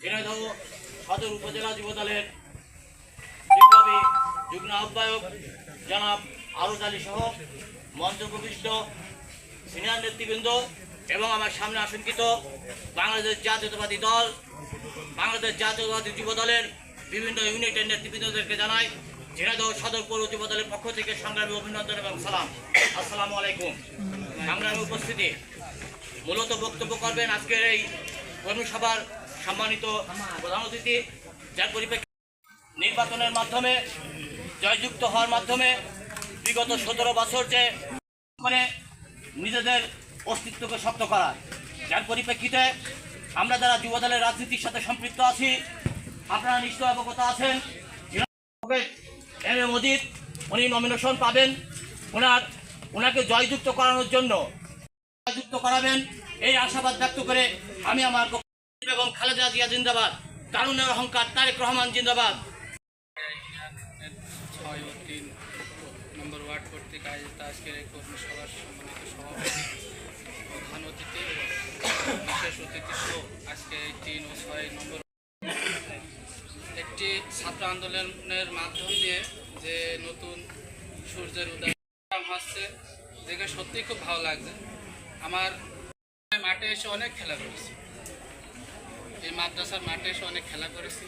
ঝিনাইদহ সদর উপজেলা যুবদলের বিপ্লবী যুগ্ম আহ্বায়ক জনাব আরজ আলী সহ মঞ্চ প্রবিষ্ট সিনিয়র নেতৃবৃন্দ এবং আমার সামনে আসনকৃত বাংলাদেশ জাতীয়তাবাদী দল, বাংলাদেশ জাতীয়তাবাদী যুবদলের বিভিন্ন ইউনিটের নেতৃবৃন্দদেরকে জানাই ঝিনাইদহ সদর পৌর যুবদলের পক্ষ থেকে সংগ্রামী অভিনন্দন এবং সালাম। আসসালামু আলাইকুম। সংগ্রামী উপস্থিতি, মূলত বক্তব্য করবেন আজকের এই কর্মী সভার সম্মানিত প্রধান অতিথি, যার পরিপ্রেক্ষিতে নির্বাচনের মাধ্যমে জয়যুক্ত হওয়ার মাধ্যমে বিগত 17 বছর যে করে নিজেদের অস্তিত্বকে শক্ত করা, যার পরিপ্রেক্ষিতে আমরা যারা যুবদলের রাজনীতির সাথে সম্পৃক্ত আছি, আপনারা নিশ্চয় অবগত আছেন এম এ মজিদ উনি নমিনেশন পাবেন, ওনাকে জয়যুক্ত করানোর জন্য জয়যুক্ত করাবেন এই আশাবাদ ব্যক্ত করে আমি আমার এবং খালেদা জিয়া জিন্দাবাদ, তারুণের অহংকার তারেক রহমান জিন্দাবাদ। 6 ও 3 নম্বর ওয়ার্ড কর্তৃক আয়োজিত আজকের এই কর্মী সভার সম্মানিত সভাপতি, প্রধান অতিথি, বিশেষ অতিথি সহ আজকে এই 3 ও 6 নম্বর একটি ছাত্র আন্দোলনের মাধ্যম দিয়ে যে নতুন সূর্যের উদয় হচ্ছে, দেখে সত্যিই খুব ভালো লাগছে। আমার মাঠে এসে অনেক খেলা করেছি, এই মাদ্রাসার মাঠে এসে অনেক খেলা করেছি।